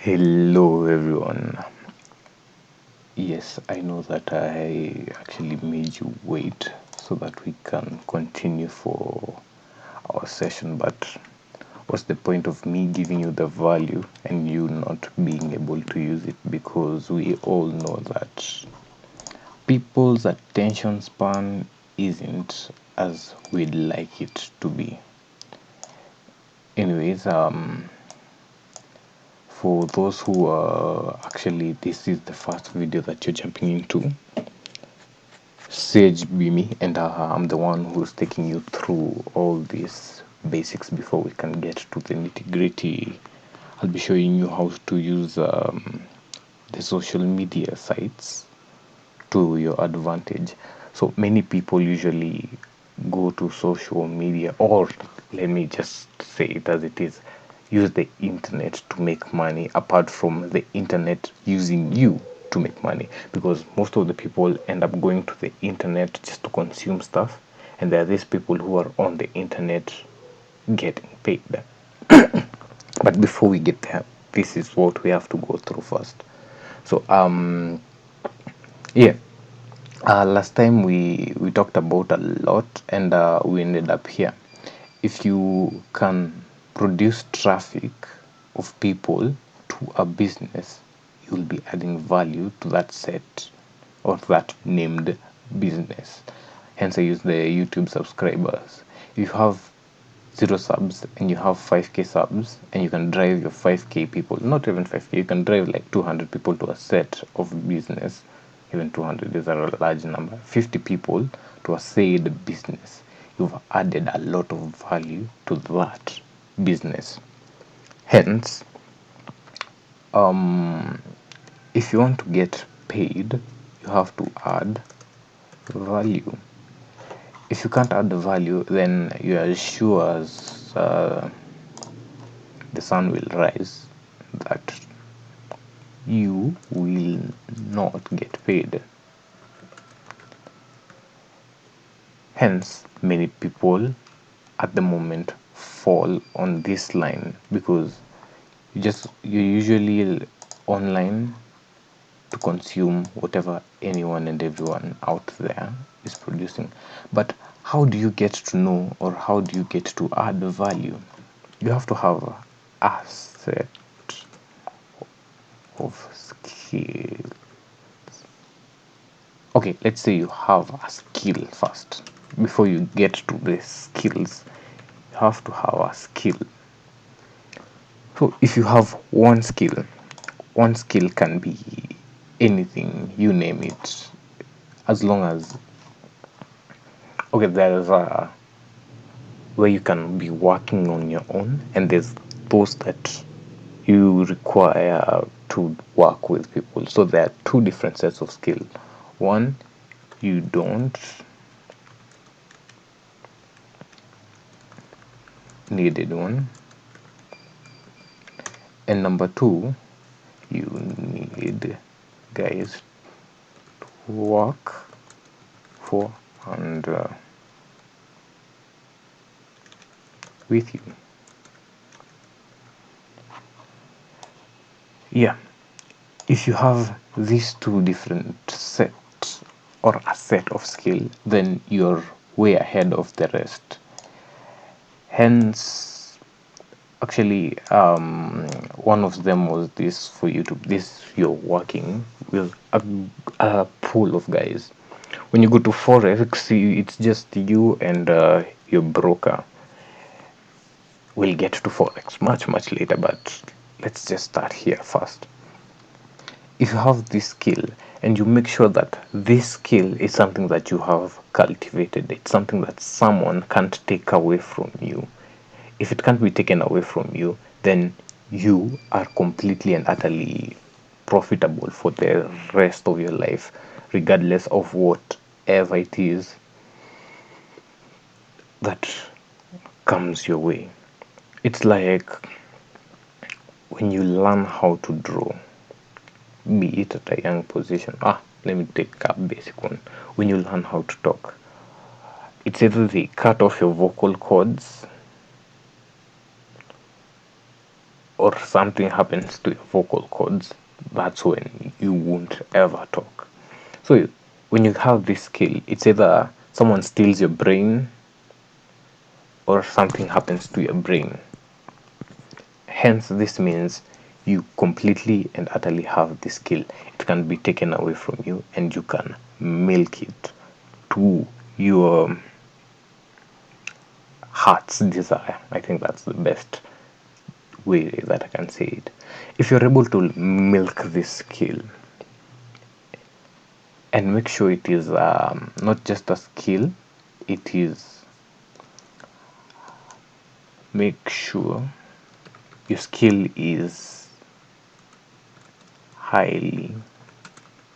Hello, everyone. Yes, I know that I actually made you wait so that we can continue for our session, but what's the point of me giving you the value and you not being able to use it? Because we all know that people's attention span isn't as we'd like it to be. Anyways, for those who are actually, this is the first video that you're jumping into. Sage Bimi, and I'm the one who's taking you through all these basics before we can get to the nitty gritty. I'll be showing you how to use the social media sites to your advantage. So many people usually go to social media, or let me just say it as it is, use the internet to make money apart from the internet using you to make money, because most of the people end up going to the internet just to consume stuff, and there are these people who are on the internet getting paid. But before we get there, this is what we have to go through first. So yeah, last time we talked about a lot, and we ended up here. If you can produce traffic of people to a business, you'll be adding value to that set or that named business. Hence, I use the YouTube subscribers. If you have 0 subs and you have 5k subs, and you can drive your 5k people, not even 5k, you can drive like 200 people to a set of business. Even 200 is a large number. 50 people to a said business. You've added a lot of value to that business. Hence, if you want to get paid, you have to add value. If you can't add the value, then you are as sure as the sun will rise that you will not get paid. Hence, many people at the moment fall on this line, because you're usually online to consume whatever anyone and everyone out there is producing. But how do you get to know, or how do you get to add value? You have to have a set of skills. Okay, let's say you have a skill first. Before you get to the skills, you have to have a skill. So if you have one skill can be anything, you name it, as long as, okay, there's a where you can be working on your own, and there's those that you require to work with people. So there are two different sets of skill. One, you don't needed one, and number two, you need guys to work for and with you. Yeah, if you have these two different sets, or a set of skill, then you're way ahead of the rest. Hence, actually, one of them was this: for you to this, you're working with a pool of guys. When you go to forex, it's just you and your broker. We'll get to forex much later, but let's just start here first. If you have this skill, and you make sure that this skill is something that you have cultivated, it's something that someone can't take away from you. If it can't be taken away from you, then you are completely and utterly profitable for the rest of your life, regardless of whatever it is that comes your way. It's like when you learn how to draw, be it at a young position. Let me take a basic one. When you learn how to talk, it's either they cut off your vocal cords, or something happens to your vocal cords, that's when you won't ever talk. So when you have this skill, it's either someone steals your brain or something happens to your brain. Hence, this means you completely and utterly have the skill. It can be taken away from you and you can milk it to your heart's desire. I think that's the best way that I can say it. If you're able to milk this skill and make sure it is not just a skill, it is, make sure your skill is highly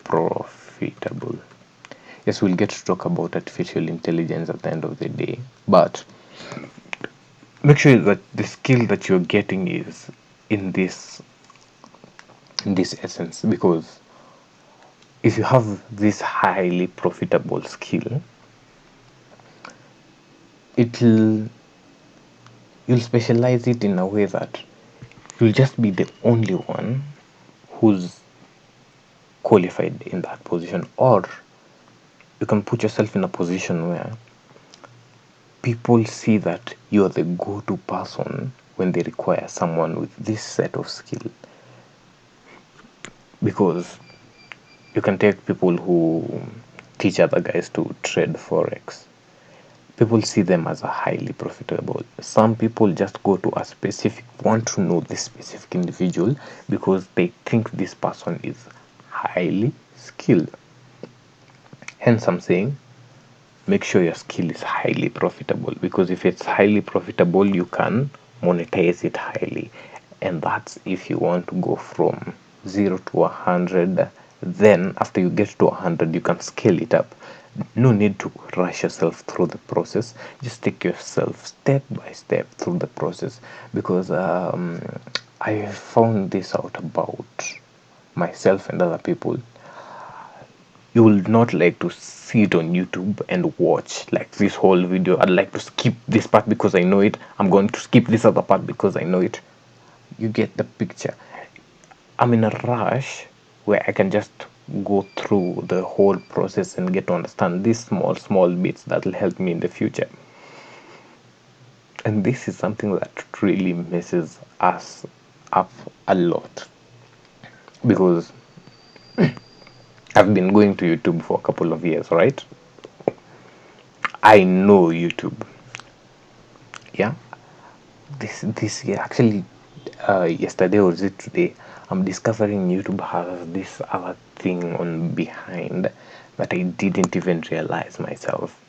profitable. Yes, we'll get to talk about artificial intelligence at the end of the day, but make sure that the skill that you're getting is in this essence, because if you have this highly profitable skill, it'll you'll specialize it in a way that you'll just be the only one who's qualified in that position, or you can put yourself in a position where people see that you're the go-to person when they require someone with this set of skill. Because you can take people who teach other guys to trade forex. People see them as a highly profitable. Some people just go to a specific, want to know this specific individual because they think this person is highly skilled. Hence, I'm saying make sure your skill is highly profitable, because if it's highly profitable, you can monetize it highly. And that's if you want to go from 0 to 100. Then after you get to 100, you can scale it up. No need to rush yourself through the process. Just take yourself step by step through the process, because I found this out about myself and other people. You will not like to sit on YouTube and watch like this whole video. I'd like to skip this part because I know it. I'm going to skip this other part because I know it. You get the picture. I'm in a rush where I can just go through the whole process and get to understand these small bits that will help me in the future. And this is something that really messes us up a lot, because I've been going to YouTube for a couple of years, right? I know YouTube. Yeah, this yeah, actually, yesterday or is it today, I'm discovering YouTube has this other thing on behind that I didn't even realize myself.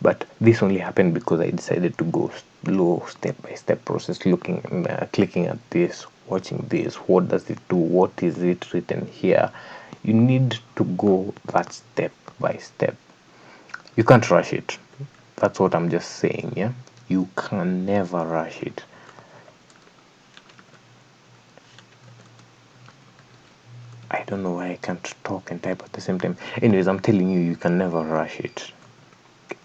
But this only happened because I decided to go slow, step by step process, looking, clicking at this, watching this. What does it do? What is it written here? You need to go that step by step. You can't rush it. That's what I'm just saying. Yeah, you can never rush it. I don't know why I can't talk and type at the same time. Anyways, I'm telling you, you can never rush it.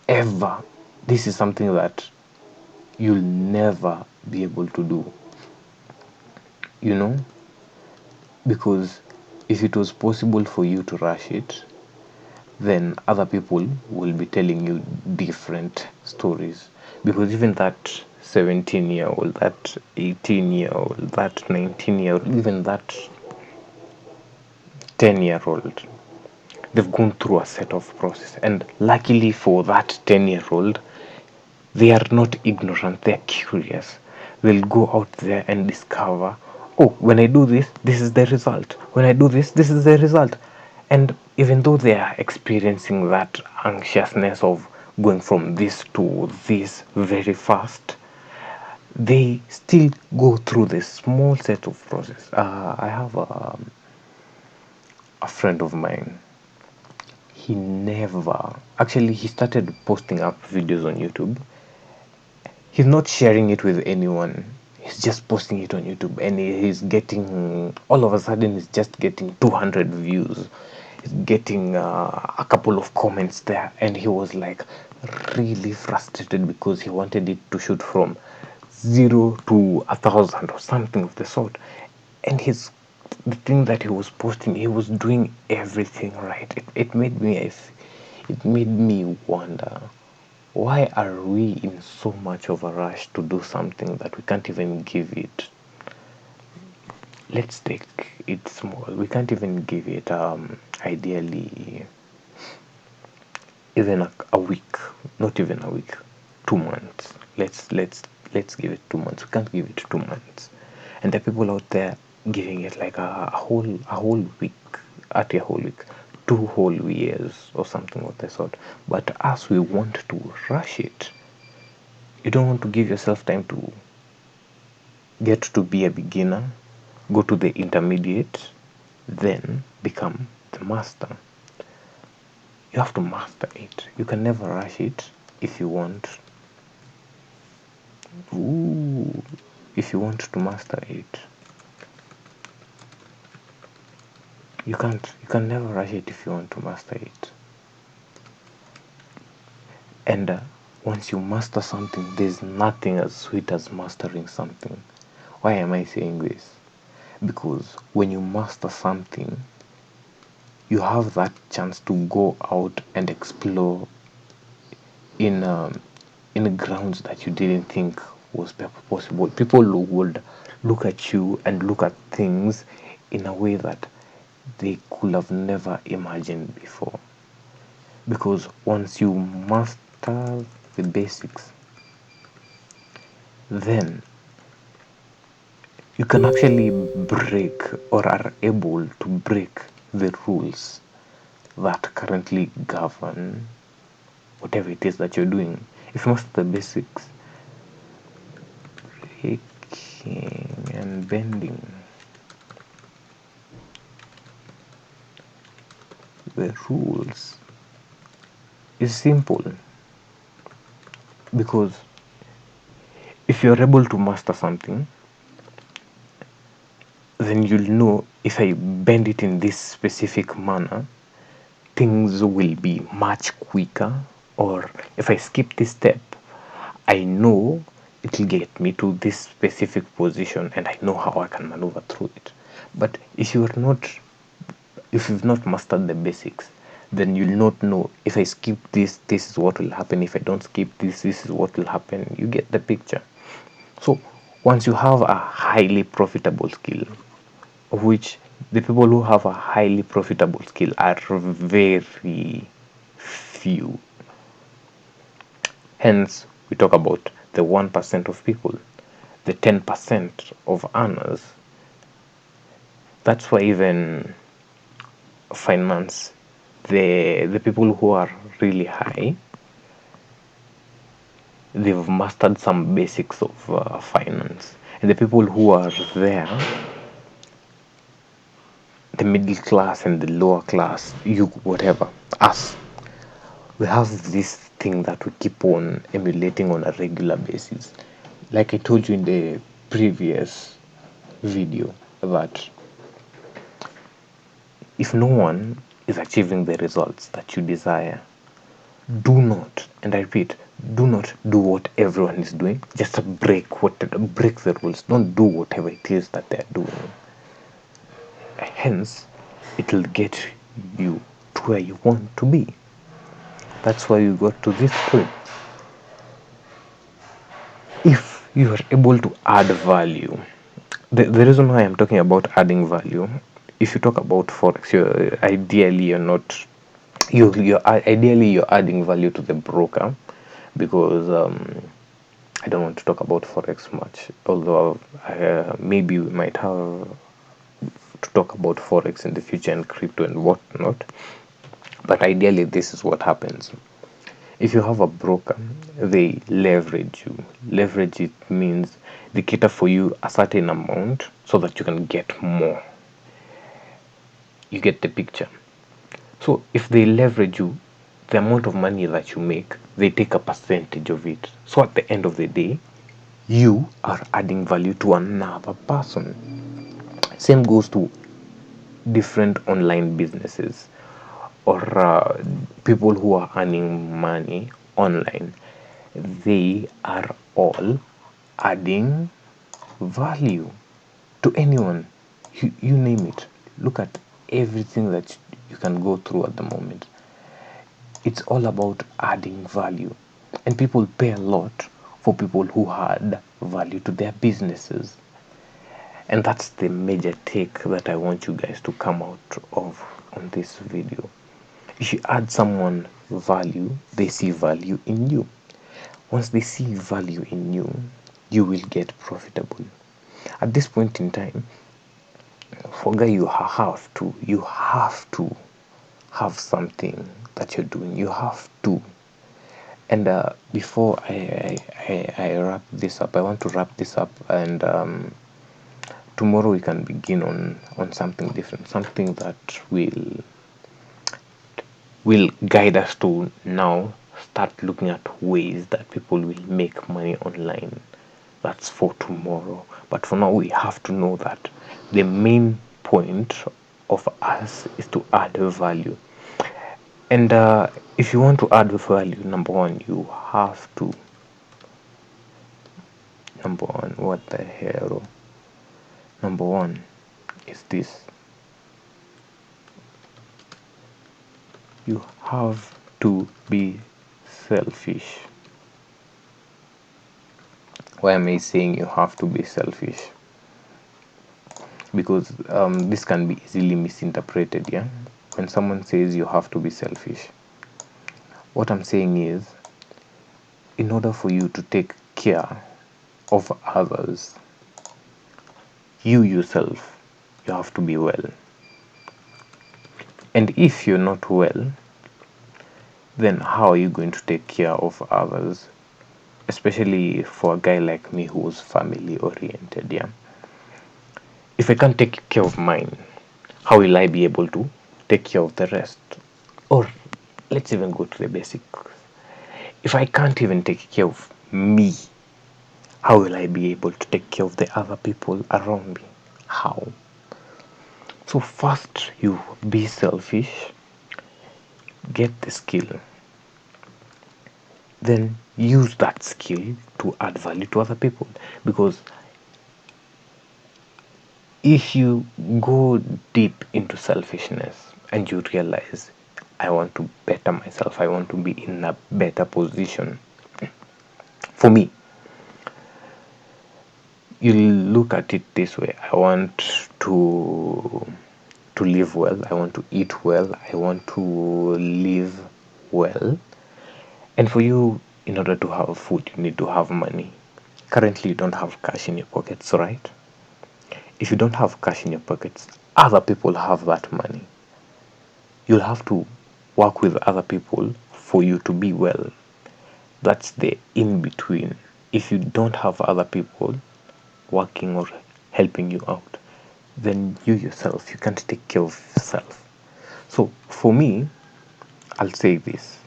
Ever. This is something that you'll never be able to do. You know? Because if it was possible for you to rush it, then other people will be telling you different stories. Because even that 17-year-old, that 18-year-old, that 19-year-old, even that 10-year-old, they've gone through a set of process, and luckily for that 10-year-old, they are not ignorant, they're curious. They'll go out there and discover, oh, when I do this, this is the result. When I do this, this is the result. And even though they are experiencing that anxiousness of going from this to this very fast, they still go through this small set of process. I have a friend of mine. He never, actually, he started posting up videos on YouTube. He's not sharing it with anyone. He's just posting it on YouTube, and he's getting, all of a sudden he's just getting 200 views. He's getting a couple of comments there, and he was like really frustrated because he wanted it to shoot from 0 to 1,000 or something of the sort. And the thing that he was posting, he was doing everything right. It made me wonder, why are we in so much of a rush to do something that we can't even give it? Let's take it small. We can't even give it ideally even a week, not even a week, 2 months. Let's give it 2 months. We can't give it 2 months, and there are people out there giving it like a whole week, at a whole week, 2 whole years or something of the sort. But us, we want to rush it. You don't want to give yourself time to get to be a beginner, go to the intermediate, then become the master. You have to master it. You can never rush it if you want. Ooh, if you want to master it, you can't. You can never rush it if you want to master it. And once you master something, there's nothing as sweet as mastering something. Why am I saying this? Because when you master something, you have that chance to go out and explore in grounds that you didn't think was possible. People would look at you and look at things in a way that they could have never imagined before. Because once you master the basics, then you can actually break, or are able to break, the rules that currently govern whatever it is that you're doing. If you master the basics, breaking and bending the rules is simple, because if you're able to master something, then you'll know, if I bend it in this specific manner, things will be much quicker. Or if I skip this step, I know it'll get me to this specific position, and I know how I can maneuver through it. But if you've not mastered the basics, then you'll not know, if I skip this is what will happen. If I don't skip this is what will happen. You get the picture. So once you have a highly profitable skill, of which the people who have a highly profitable skill are very few. Hence, we talk about the 1% of people, the 10% of earners. That's why even finance, the people who are really high, they've mastered some basics of finance. And the people who are there, the middle class and the lower class, you whatever, us, we have this thing that we keep on emulating on a regular basis. Like I told you in the previous video, that if no one is achieving the results that you desire, do not, and I repeat, do not do what everyone is doing. Just break the rules. Don't do whatever it is that they're doing. Hence, it will get you to where you want to be. That's why you got to this point. If you are able to add value, the reason why I'm talking about adding value, if you talk about forex, you're not you're ideally you're adding value to the broker, because I don't want to talk about forex much, although maybe we might have to talk about forex in the future, and crypto and whatnot. But ideally, this is what happens. If you have a broker, they leverage you. Leverage, it means they cater for you a certain amount so that you can get more. You get the picture. So if they leverage you, the amount of money that you make, they take a percentage of it. So at the end of the day, you are adding value to another person. Same goes to different online businesses, or people who are earning money online. They are all adding value to anyone. You name it. Look at everything that you can go through at the moment. It's all about adding value. And people pay a lot for people who add value to their businesses. And that's the major take that I want you guys to come out of on this video. If you add someone value, they see value in you. Once they see value in you, you will get profitable. At this point in time, for guy, you have to have something that you're doing. You have to. And before I wrap this up, I want to wrap this up, and tomorrow we can begin on something different, something that will guide us to now start looking at ways that people will make money online. That's for tomorrow. But for now, we have to know that the main point of us is to add value. And if you want to add value, number one, you have to. Number one, what the hell? Number one is this. You have to be selfish. Why am I saying you have to be selfish? Because this can be easily misinterpreted. Yeah, when someone says you have to be selfish, what I'm saying is, in order for you to take care of others, you yourself, you have to be well. And if you're not well, then how are you going to take care of others? Especially for a guy like me who's family oriented. Yeah, if I can't take care of mine, how will I be able to take care of the rest? Or let's even go to the basics. If I can't even take care of me, how will I be able to take care of the other people around me? How? So first, you be selfish, get the skill, then use that skill to add value to other people. Because if you go deep into selfishness and you realize, I want to better myself, I want to be in a better position. For me, you look at it this way: I want to live well, I want to eat well, I want to live well. And for you, in order to have food, you need to have money. Currently, you don't have cash in your pockets, right? If you don't have cash in your pockets, other people have that money. You'll have to work with other people for you to be well. That's the in between. If you don't have other people working or helping you out, then you yourself, you can't take care of yourself. So for me, I'll say this: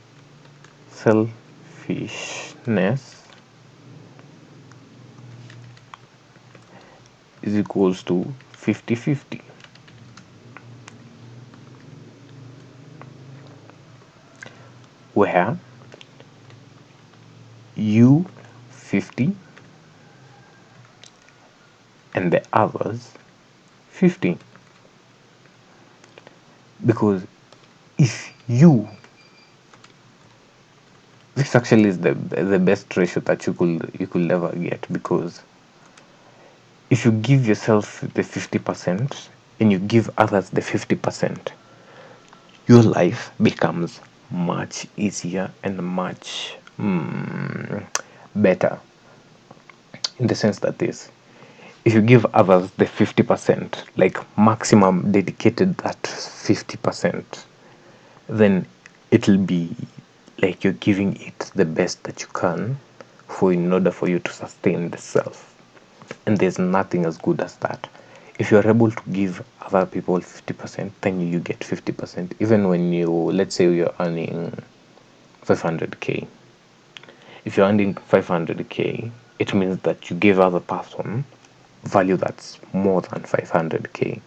selfishness is equals to 50-50. Where you 50 and the others 50. Because if you, this actually is the best ratio that you could ever get. Because if you give yourself the 50% and you give others the 50%, your life becomes much easier and much better, in the sense that this, if you give others the 50%, like maximum dedicated that 50%, then it'll be like you're giving it the best that you can, for in order for you to sustain the self. And there's nothing as good as that. If you're able to give other people 50%, then you get 50%. Even when you, let's say you're earning 500k, if you're earning 500k, it means that you give other person value that's more than 500k.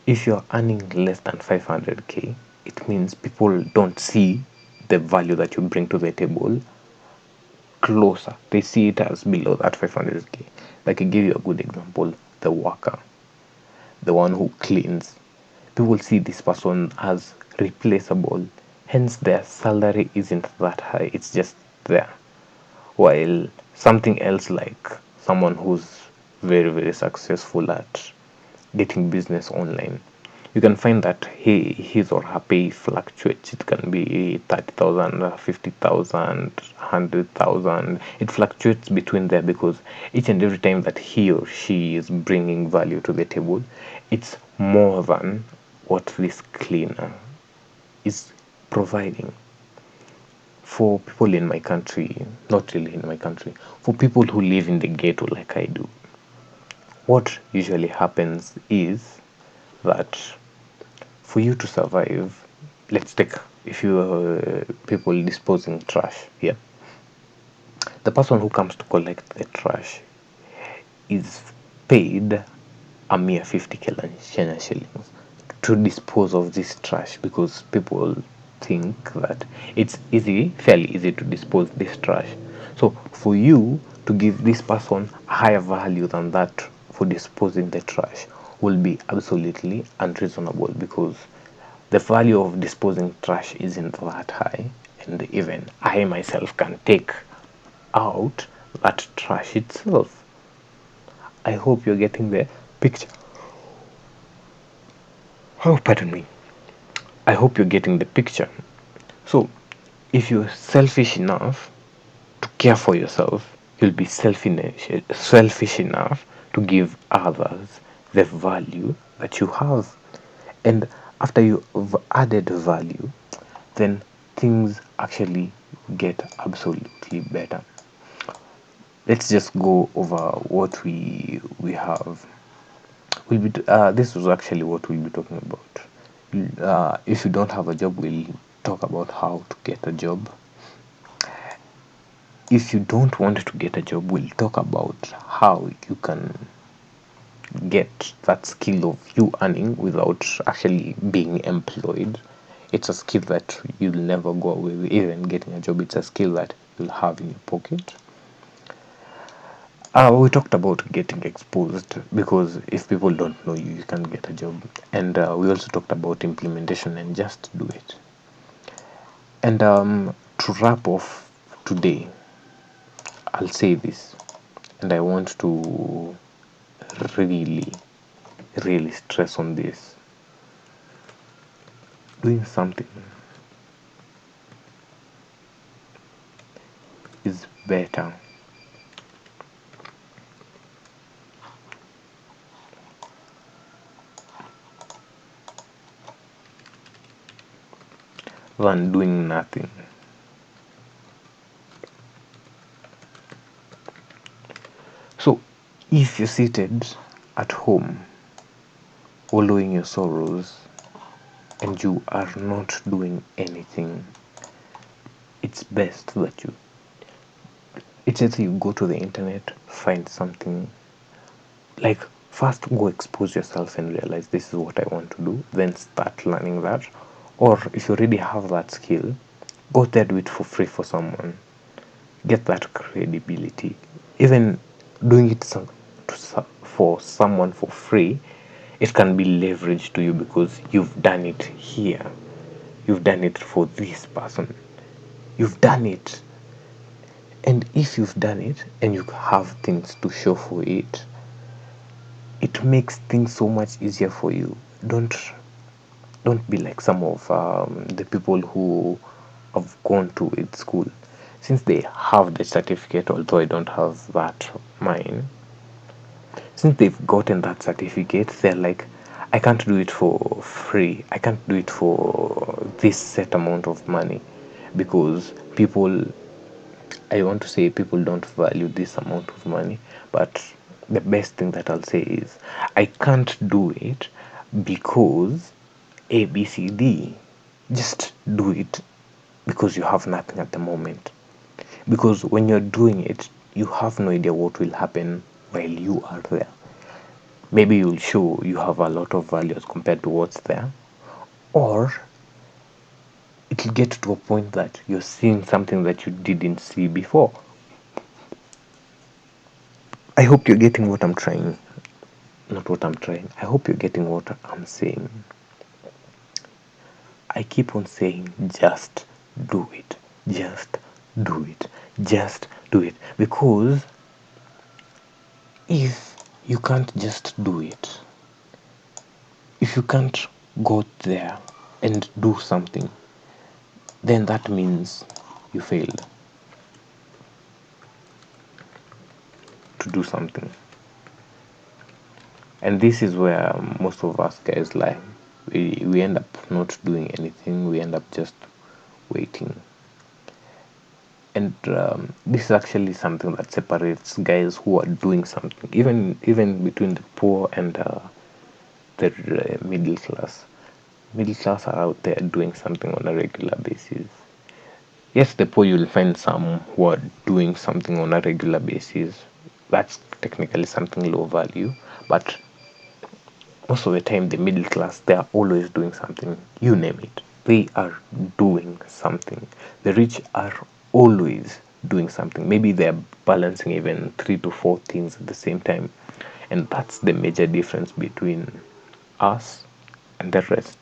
If you're earning less than 500k, it means people don't see the value that you bring to the table closer. They see it as below that 500k. Like I give you a good example, the worker, the one who cleans. People see this person as replaceable, hence their salary isn't that high, it's just there. While something else, like someone who's very, very successful at getting business online, you can find that his or her pay fluctuates. It can be 30,000, 50,000, 100,000. It fluctuates between there because each and every time that he or she is bringing value to the table, it's more than what this cleaner is providing. For people in my country, not really in my country, for people who live in the ghetto like I do, what usually happens is that for you to survive, let's take, if you people disposing trash here, the person who comes to collect the trash is paid a mere 50 Kenya shillings to dispose of this trash, because people think that it's easy, fairly easy to dispose this trash. So for you to give this person a higher value than that for disposing the trash will be absolutely unreasonable, because the value of disposing trash isn't that high, and even I myself can take out that trash itself. I hope you're getting the picture. Oh, pardon me. I hope you're getting the picture. So, if you're selfish enough to care for yourself, you'll be selfish enough to give others the value that you have. And after you've added value, then things actually get absolutely better. Let's just go over what we have. This was actually what we'll be talking about. If you don't have a job, we'll talk about how to get a job. If you don't want to get a job, we'll talk about how you can get that skill of you earning without actually being employed. It's a skill that you'll never go away with. Even getting a job, it's a skill that you'll have in your pocket. We talked about getting exposed, because if people don't know you, you can get a job. And we also talked about implementation and just do it. And to wrap off today, I'll say this, and I want to really, really stress on this. Doing something is better than doing nothing. So, if you're seated at home, wallowing your sorrows, and you are not doing anything, it's best that it's either you go to the internet, find something, like, first go expose yourself and realize this is what I want to do, then start learning that. Or if you already have that skill, go there, do it for free for someone, get that credibility. Even doing it for someone for free, it can be leveraged to you, because you've done it here, you've done it for this person, you've done it. And if you've done it and you have things to show for it, it makes things so much easier for you. Don't be like some of the people who have gone to its school. Since they have the certificate, although I don't have that mine, since they've gotten that certificate, they're like, I can't do it for free, I can't do it for this set amount of money, because people, I want to say, people don't value this amount of money. But the best thing that I'll say is, I can't do it because ABCD. Just do it because you have nothing at the moment. Because when you're doing it, you have no idea what will happen while you are there. Maybe you'll show you have a lot of value as compared to what's there, or it'll get to a point that you're seeing something that you didn't see before. I hope you're getting what I'm trying. Not what I'm trying. I hope you're getting what I'm saying. I keep on saying just do it. Just do it. Just do it. Because if you can't just do it, if you can't go there and do something, then that means you failed to do something. And this is where most of us guys lie. We end up not doing anything, we end up just waiting. And this is actually something that separates guys who are doing something, even between the poor and the middle class. Middle class are out there doing something on a regular basis. Yes, the poor, you'll find some who are doing something on a regular basis. That's technically something low value, but most of the time, the middle class, they are always doing something. You name it, they are doing something. The rich are always doing something. Maybe they're balancing even 3 to 4 things at the same time. And that's the major difference between us and the rest.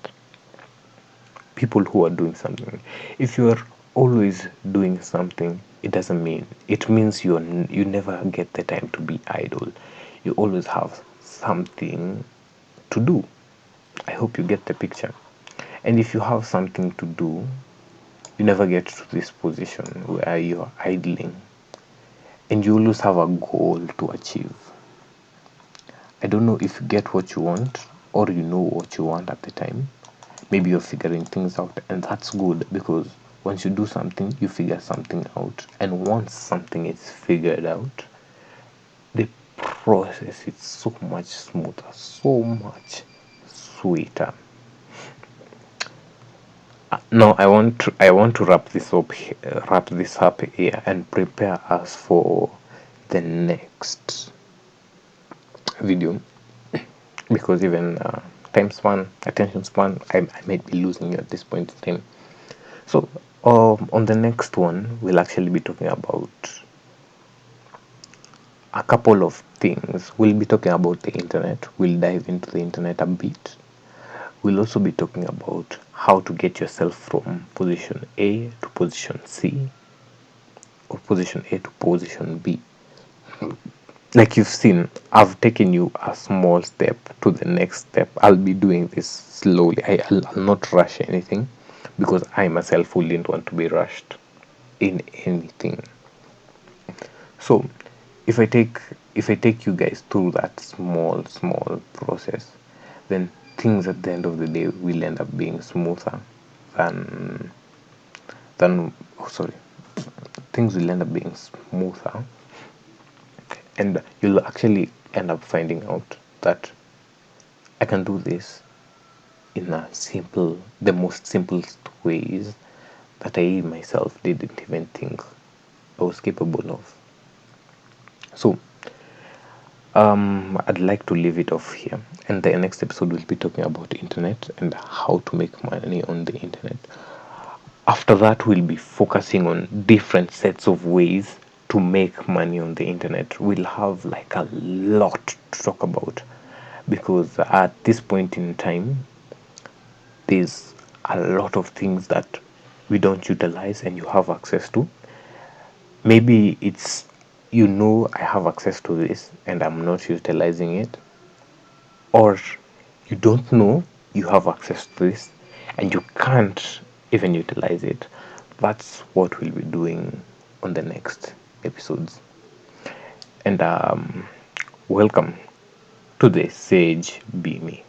People who are doing something. If you are always doing something, it doesn't mean, it means you never get the time to be idle. You always have something to do. I hope you get the picture. And if you have something to do, you never get to this position where you're idling, and you always have a goal to achieve. I don't know if you get what you want or you know what you want at the time. Maybe you're figuring things out, and that's good, because once you do something, you figure something out. And once something is figured out, the process is so much smoother, so much sweeter. Now I want to wrap this up here and prepare us for the next video, because even time span, attention span, I might be losing you at this point in time. So on the next one, we'll actually be talking about a couple of things. We'll be talking about the internet. We'll dive into the internet a bit. We'll also be talking about how to get yourself from position A to position C, or position A to position B. Like you've seen, I've taken you a small step to the next step. I'll be doing this slowly. I'll not rush anything, because I myself wouldn't want to be rushed in anything. So if I take you guys through that small process, then things at the end of the day will end up being smoother than oh sorry, things will end up being smoother, and you'll actually end up finding out that I can do this in the most simplest ways that I myself didn't even think I was capable of. So I'd like to leave it off here, and the next episode will be talking about internet and how to make money on the internet. After that, we'll be focusing on different sets of ways to make money on the internet. We'll have like a lot to talk about, because at this point in time, there's a lot of things that we don't utilize and you have access to. Maybe it's, I have access to this and I'm not utilizing it, or you don't know you have access to this and you can't even utilize it. That's what we'll be doing on the next episodes. And welcome to the Sage Be Me.